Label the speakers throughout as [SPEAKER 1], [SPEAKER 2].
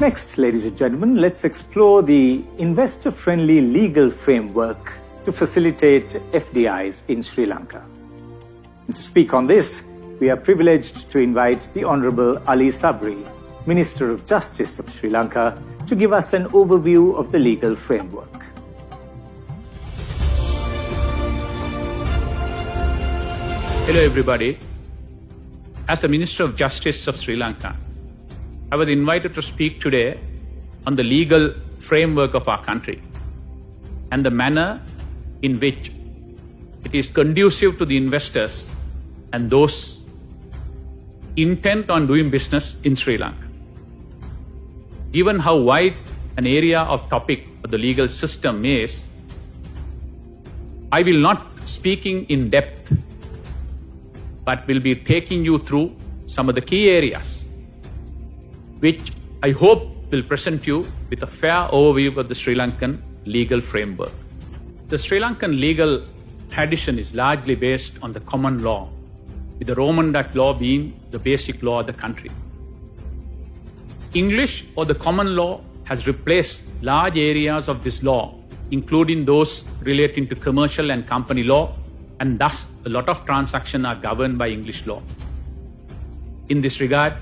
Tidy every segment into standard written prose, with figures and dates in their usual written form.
[SPEAKER 1] Next, ladies and gentlemen, let's explore the investor-friendly legal framework to facilitate FDIs in Sri Lanka. And to speak on this, we are privileged to invite the Honorable Ali Sabri, Minister of Justice of Sri Lanka, to give us an overview of the legal framework.
[SPEAKER 2] Hello everybody. As the Minister of Justice of Sri Lanka, I was invited to speak today on the legal framework of our country and the manner in which it is conducive to the investors and those intent on doing business in Sri Lanka. Given how wide an area of topic of the legal system is, I will not speaking in depth, but will be taking you through some of the key areas which I hope will present you with a fair overview of the Sri Lankan legal framework. The Sri Lankan legal tradition is largely based on the common law, with the Roman Dutch law being the basic law of the country. English or the common law has replaced large areas of this law, including those relating to commercial and company law, and thus a lot of transactions are governed by English law. In this regard,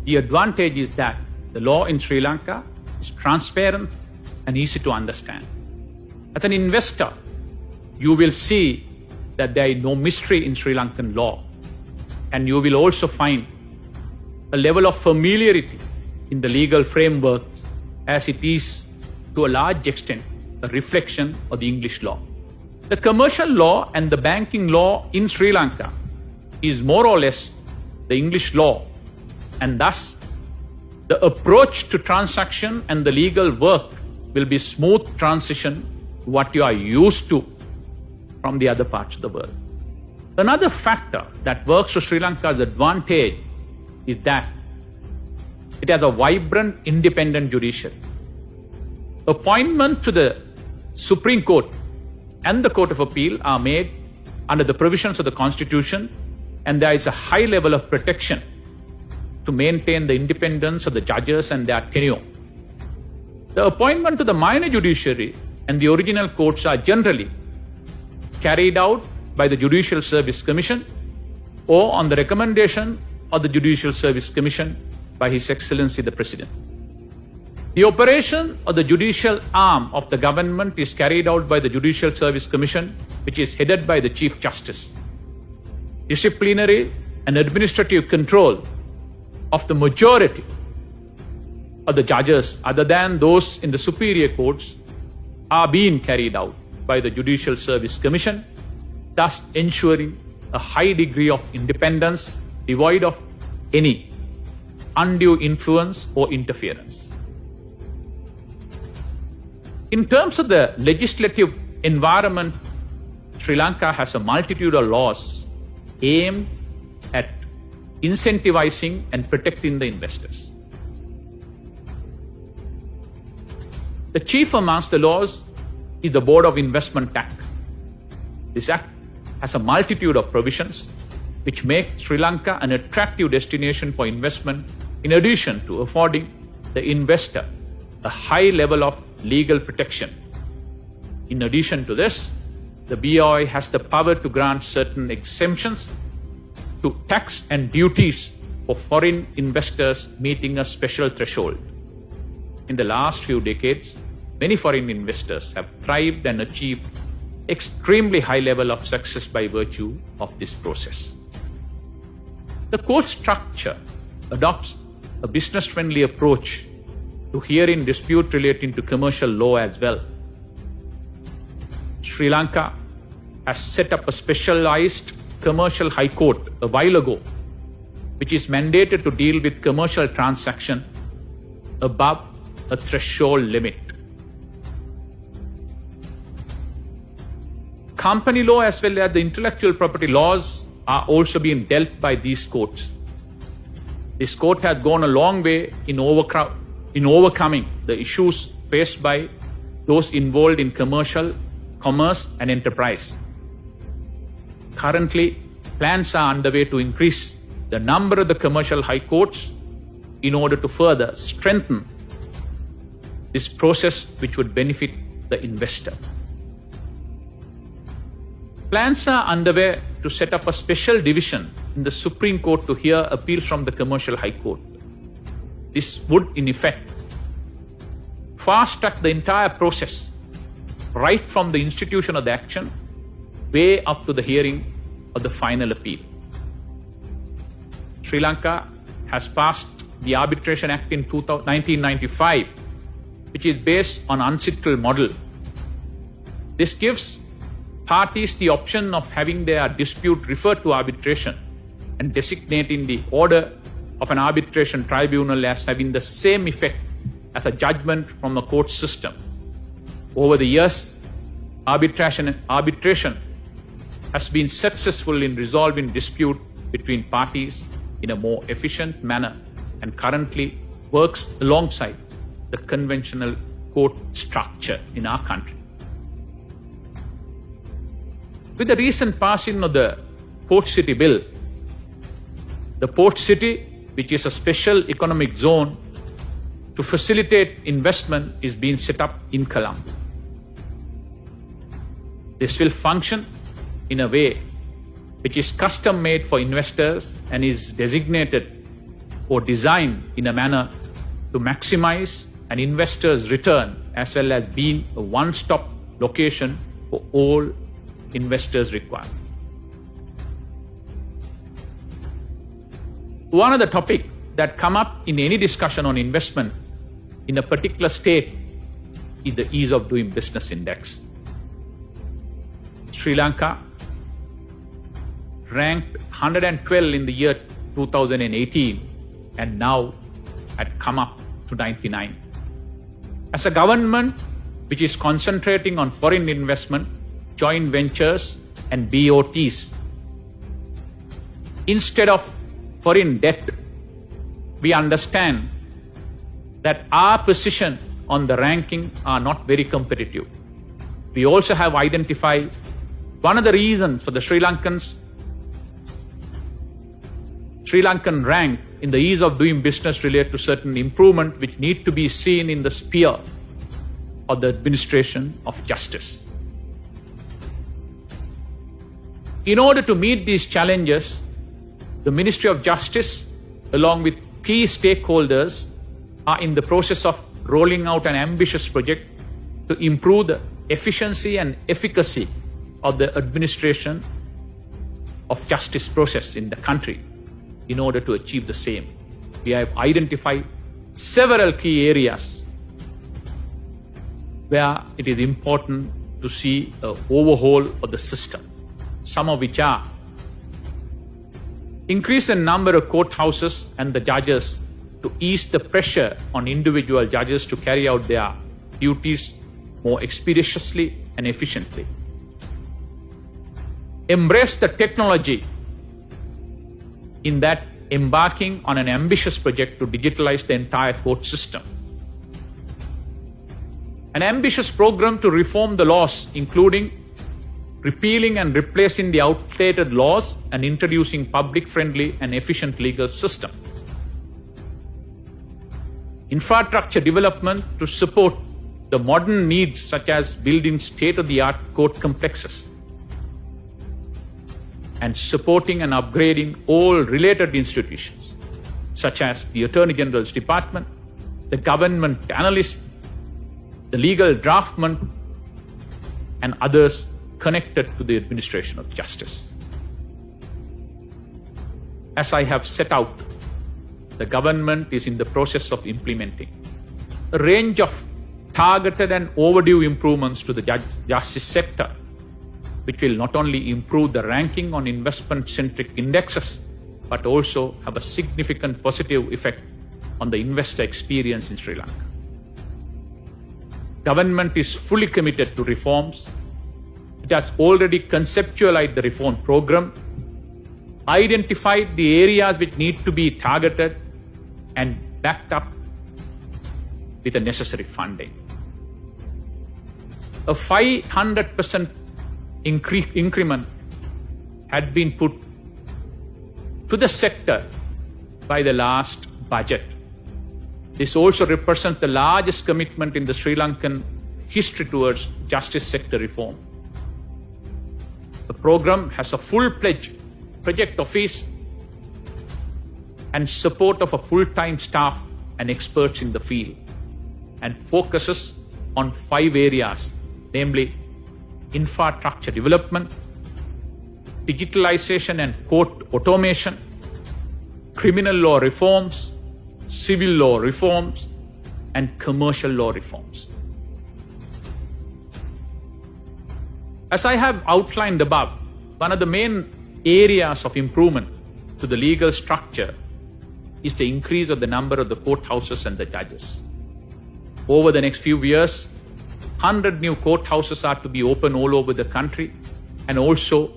[SPEAKER 2] the advantage is that the law in Sri Lanka is transparent and easy to understand. As an investor, you will see that there is no mystery in Sri Lankan law, and you will also find a level of familiarity in the legal framework as it is to a large extent a reflection of the English law. The commercial law and the banking law in Sri Lanka is more or less the English law, and thus the approach to transaction and the legal work will be smooth transition to what you are used to from the other parts of the world. Another factor that works to Sri Lanka's advantage is that it has a vibrant independent judiciary. Appointment to the Supreme Court and the Court of Appeal are made under the provisions of the Constitution, and there is a high level of protection to maintain the independence of the judges and their tenure. The appointment to the minor judiciary and the original courts are generally carried out by the Judicial Service Commission or on the recommendation of the Judicial Service Commission by His Excellency the President. The operation of the judicial arm of the government is carried out by the Judicial Service Commission, which is headed by the Chief Justice. Disciplinary and administrative control of the majority of the judges, other than those in the superior courts, are being carried out by the Judicial Service Commission, thus ensuring a high degree of independence devoid of any undue influence or interference. In terms of the legislative environment, Sri Lanka has a multitude of laws aimed at incentivizing and protecting the investors. The chief amongst the laws is the Board of Investment Act. This act has a multitude of provisions which make Sri Lanka an attractive destination for investment, in addition to affording the investor a high level of legal protection. In addition to this, the BOI has the power to grant certain exemptions to tax and duties for foreign investors meeting a special threshold. In the last few decades, many foreign investors have thrived and achieved extremely high level of success by virtue of this process. The court structure adopts a business-friendly approach to hearing dispute relating to commercial law as well. Sri Lanka has set up a specialized commercial high court a while ago, which is mandated to deal with commercial transaction above a threshold limit. Company law as well as the intellectual property laws are also being dealt by these courts. This court has gone a long way in overcoming the issues faced by those involved in commerce and enterprise. Currently, plans are underway to increase the number of the commercial high courts in order to further strengthen this process which would benefit the investor. Plans are underway to set up a special division in the Supreme Court to hear appeals from the Commercial High Court. This would, in effect, fast-track the entire process, right from the institution of the action, way up to the hearing of the final appeal. Sri Lanka has passed the Arbitration Act in 1995, which is based on UNCITRAL model. This gives parties the option of having their dispute referred to arbitration and designating the order of an arbitration tribunal as having the same effect as a judgment from a court system. Over the years, arbitration has been successful in resolving dispute between parties in a more efficient manner and currently works alongside the conventional court structure in our country. With the recent passing of the Port City Bill, the Port City, which is a special economic zone to facilitate investment, is being set up in Colombo. This will function in a way which is custom made for investors and is designated or designed in a manner to maximize an investor's return, as well as being a one-stop location for all investors' requirements. One of the topics that come up in any discussion on investment in a particular state is the Ease of Doing Business Index. Sri Lanka ranked 112 in the year 2018 and now had come up to 99. As a government which is concentrating on foreign investment, joint ventures and BOTs, instead of foreign debt, we understand that our position on the ranking are not very competitive. We also have identified one of the reasons for the Sri Lankan rank in the ease of doing business related to certain improvement which need to be seen in the sphere of the administration of justice. In order to meet these challenges, the Ministry of Justice, along with key stakeholders, are in the process of rolling out an ambitious project to improve the efficiency and efficacy of the administration of justice process in the country. In order to achieve the same, we have identified several key areas where it is important to see an overhaul of the system. Some of which are increase the number of courthouses and the judges to ease the pressure on individual judges to carry out their duties more expeditiously and efficiently. Embrace the technology in that embarking on an ambitious project to digitalize the entire court system. An ambitious program to reform the laws, including repealing and replacing the outdated laws and introducing public-friendly and efficient legal system. Infrastructure development to support the modern needs such as building state-of-the-art court complexes and supporting and upgrading all related institutions such as the Attorney General's Department, the government analyst, the legal draftman, and others connected to the administration of justice. As I have set out, the government is in the process of implementing a range of targeted and overdue improvements to the justice sector, which will not only improve the ranking on investment-centric indexes, but also have a significant positive effect on the investor experience in Sri Lanka. Government is fully committed to reforms. It has already conceptualized the reform program, identified the areas which need to be targeted, and backed up with the necessary funding. A 500% increment had been put to the sector by the last budget. This also represents the largest commitment in the Sri Lankan history towards justice sector reform. The program has a full-fledged project office and support of a full-time staff and experts in the field, and focuses on 5 areas, namely infrastructure development, digitalization and court automation, criminal law reforms, civil law reforms, and commercial law reforms. As I have outlined above, one of the main areas of improvement to the legal structure is the increase of the number of the courthouses and the judges. Over the next few years, 100 new courthouses are to be opened all over the country, and also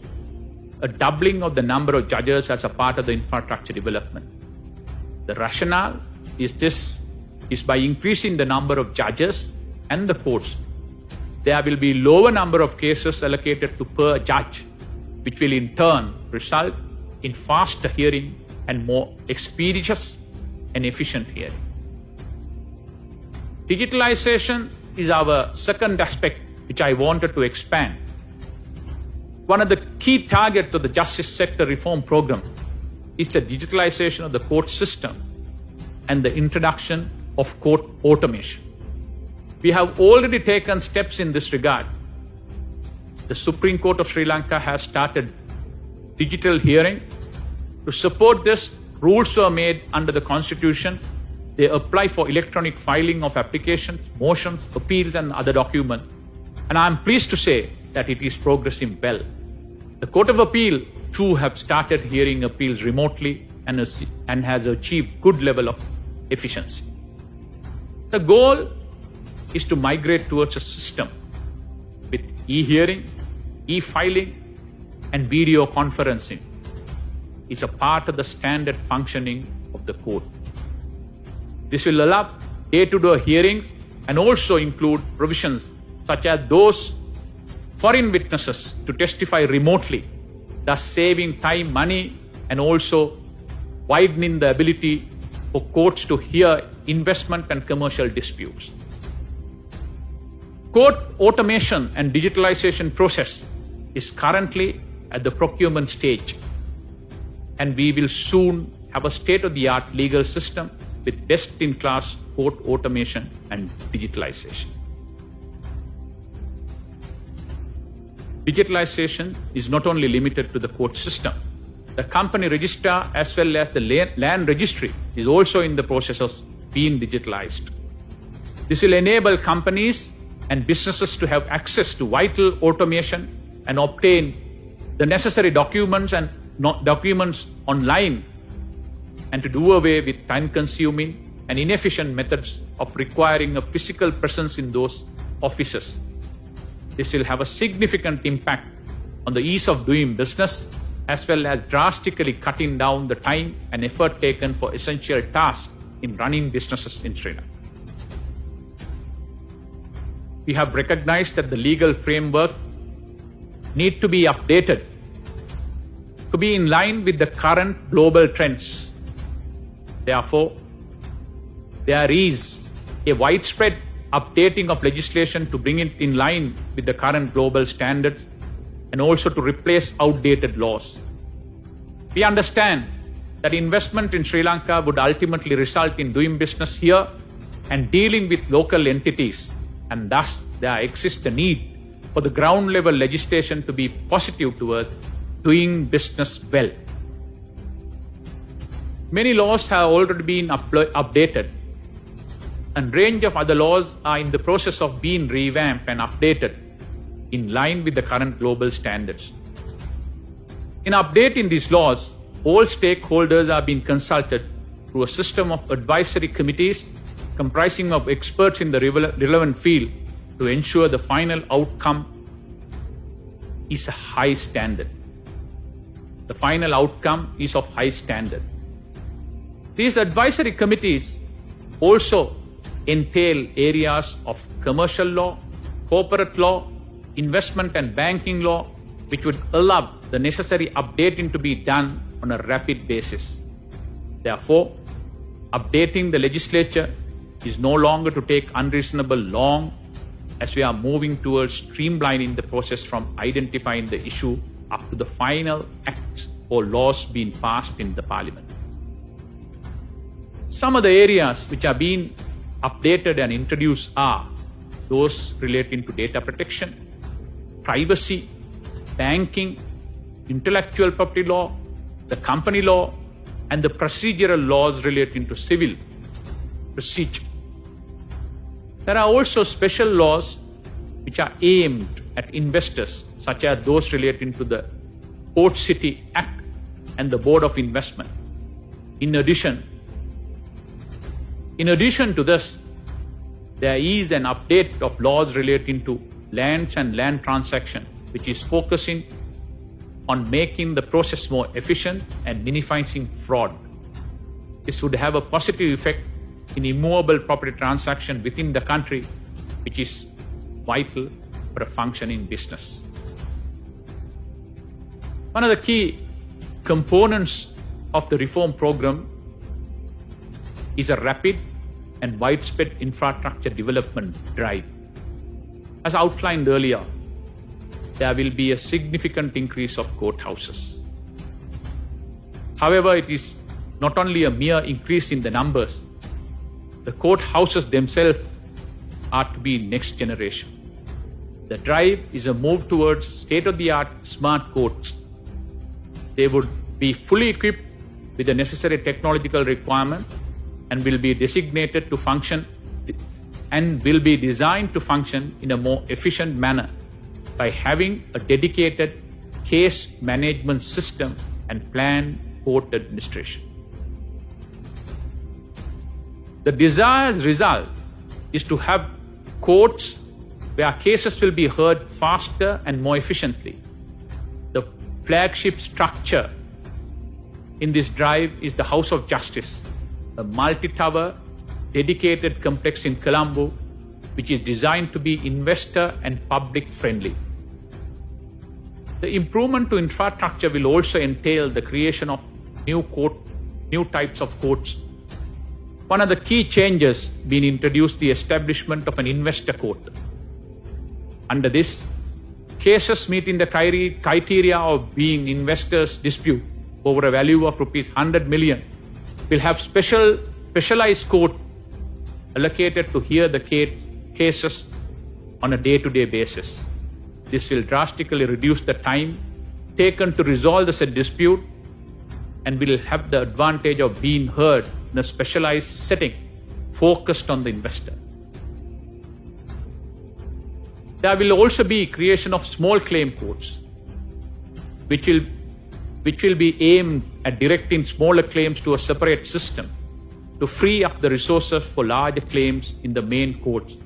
[SPEAKER 2] a doubling of the number of judges as a part of the infrastructure development. The rationale is by increasing the number of judges and the courts, there will be lower number of cases allocated to per judge, which will in turn result in faster hearing and more expeditious and efficient hearing. Digitalization is our second aspect which I wanted to expand. One of the key targets of the justice sector reform program is the digitalization of the court system and the introduction of court automation. We have already taken steps in this regard. The Supreme Court of Sri Lanka has started digital hearing. To support this, rules were made under the Constitution. They apply for electronic filing of applications, motions, appeals, and other documents. And I am pleased to say that it is progressing well. The Court of Appeal too have started hearing appeals remotely and has achieved good level of efficiency. The goal is to migrate towards a system with e-hearing, e-filing, and video conferencing. It's a part of the standard functioning of the court. This will allow day-to-day hearings and also include provisions such as those foreign witnesses to testify remotely, thus saving time, money, and also widening the ability for courts to hear investment and commercial disputes. Court automation and digitalization process is currently at the procurement stage, and we will soon have a state-of-the-art legal system with best-in-class court automation and digitalization. Digitalization is not only limited to the court system. The company registrar as well as the land registry is also in the process of being digitalized. This will enable companies and businesses to have access to vital automation and obtain the necessary documents and documents online, and to do away with time-consuming and inefficient methods of requiring a physical presence in those offices. This will have a significant impact on the ease of doing business, as well as drastically cutting down the time and effort taken for essential tasks in running businesses in Sri Lanka. We have recognized that the legal framework need to be updated to be in line with the current global trends. Therefore, there is a widespread updating of legislation to bring it in line with the current global standards and also to replace outdated laws. We understand that investment in Sri Lanka would ultimately result in doing business here and dealing with local entities, and thus there exists a need for the ground level legislation to be positive towards doing business well. Many laws have already been updated, and range of other laws are in the process of being revamped and updated in line with the current global standards. In updating these laws, all stakeholders are being consulted through a system of advisory committees comprising of experts in the relevant field to ensure the final outcome is a high standard. The final outcome is of high standard. These advisory committees also entail areas of commercial law, corporate law, investment and banking law, which would allow the necessary updating to be done on a rapid basis. Therefore, updating the legislature is no longer to take unreasonable long as we are moving towards streamlining the process from identifying the issue up to the final acts or laws being passed in the Parliament. Some of the areas which are being updated and introduced are those relating to data protection, privacy, banking, intellectual property law, the company law, and the procedural laws relating to civil procedure. There are also special laws which are aimed at investors, such as those relating to the Port City Act and the Board of Investment. In addition to this, there is an update of laws relating to lands and land transaction, which is focusing on making the process more efficient and minimizing fraud. This would have a positive effect in immovable property transaction within the country, which is vital for a functioning business. One of the key components of the reform program is a rapid and widespread infrastructure development drive. As outlined earlier, there will be a significant increase of courthouses. However, it is not only a mere increase in the numbers, the courthouses themselves are to be next generation. The drive is a move towards state-of-the-art smart courts. They would be fully equipped with the necessary technological requirement and will be designated to function and will be designed to function in a more efficient manner by having a dedicated case management system and planned court administration. The desired result is to have courts where cases will be heard faster and more efficiently. The flagship structure in this drive is the House of Justice, a multi-tower dedicated complex in Colombo, which is designed to be investor and public friendly. The improvement to infrastructure will also entail the creation of new types of courts. One of the key changes being introduced the establishment of an investor court. Under this, cases meeting the criteria of being investors' dispute over a value of rupees 100 million will have specialized court allocated to hear the cases on a day-to-day basis. This will drastically reduce the time taken to resolve the said dispute and will have the advantage of being heard in a specialized setting focused on the investor. There will also be creation of small claim courts, which will be aimed at directing smaller claims to a separate system to free up the resources for larger claims in the main courts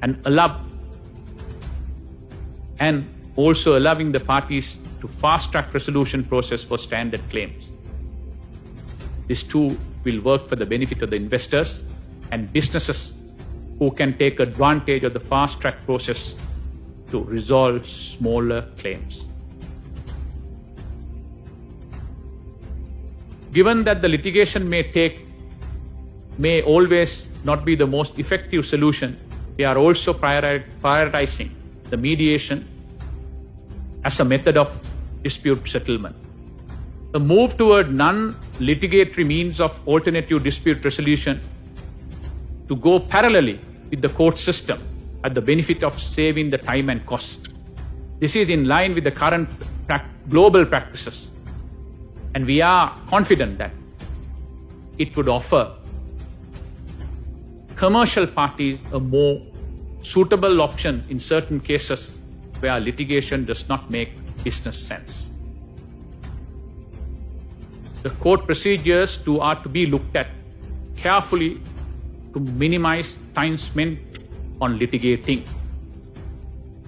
[SPEAKER 2] and also allowing the parties to fast-track resolution process for standard claims. This too will work for the benefit of the investors and businesses who can take advantage of the fast-track process to resolve smaller claims. Given that the litigation may always not be the most effective solution, we are also prioritizing the mediation as a method of dispute settlement. The move toward non-litigatory means of alternative dispute resolution to go parallelly with the court system at the benefit of saving the time and cost. This is in line with the current global practices, and we are confident that it would offer commercial parties a more suitable option in certain cases where litigation does not make business sense. The court procedures too are to be looked at carefully to minimize time spent on litigating.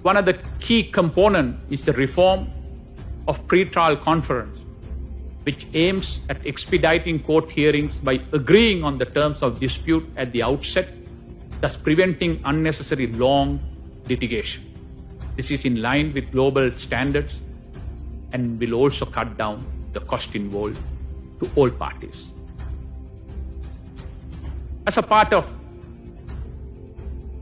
[SPEAKER 2] One of the key components is the reform of pre-trial conference, which aims at expediting court hearings by agreeing on the terms of dispute at the outset, thus preventing unnecessary long litigation. This is in line with global standards and will also cut down the cost involved to all parties. As a part of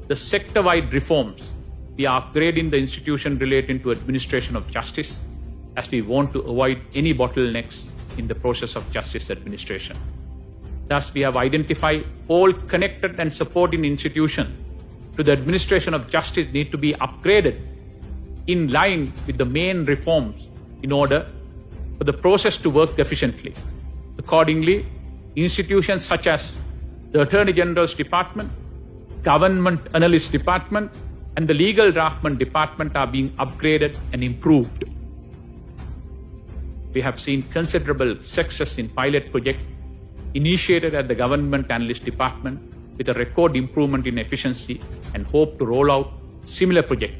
[SPEAKER 2] the sector-wide reforms, we are upgrading the institution relating to administration of justice, as we want to avoid any bottlenecks in the process of justice administration. Thus, we have identified all connected and supporting institutions to the administration of justice need to be upgraded in line with the main reforms in order for the process to work efficiently. Accordingly, institutions such as the Attorney General's Department, Government Analyst Department, and the Legal Draftment Department are being upgraded and improved. We have seen considerable success in pilot project initiated at the Government Analyst Department with a record improvement in efficiency and hope to roll out similar project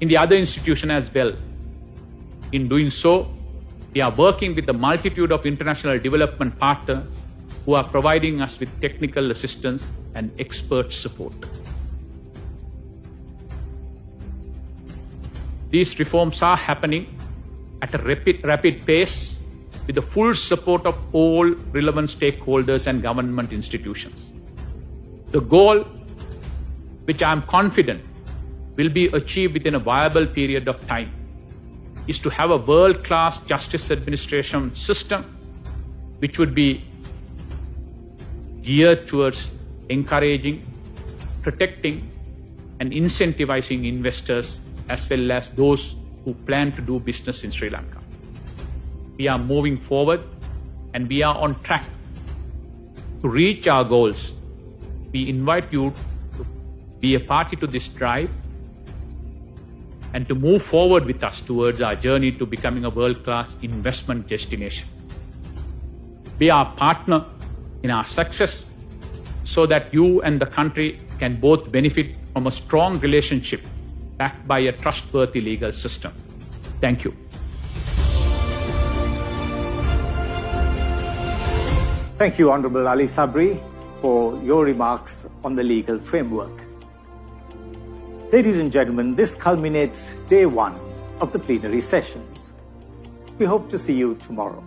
[SPEAKER 2] in the other institution as well. In doing so, we are working with a multitude of international development partners who are providing us with technical assistance and expert support. These reforms are happening at a rapid pace with the full support of all relevant stakeholders and government institutions. The goal, which I am confident will be achieved within a viable period of time, is to have a world-class justice administration system which would be geared towards encouraging, protecting, and incentivizing investors as well as those who plan to do business in Sri Lanka. We are moving forward and we are on track to reach our goals. We invite you to be a party to this drive and to move forward with us towards our journey to becoming a world-class investment destination. Be our partner in our success so that you and the country can both benefit from a strong relationship backed by a trustworthy legal system. Thank you.
[SPEAKER 1] Thank you, Honorable Ali Sabri, for your remarks on the legal framework. Ladies and gentlemen, this culminates day one of the plenary sessions. We hope to see you tomorrow.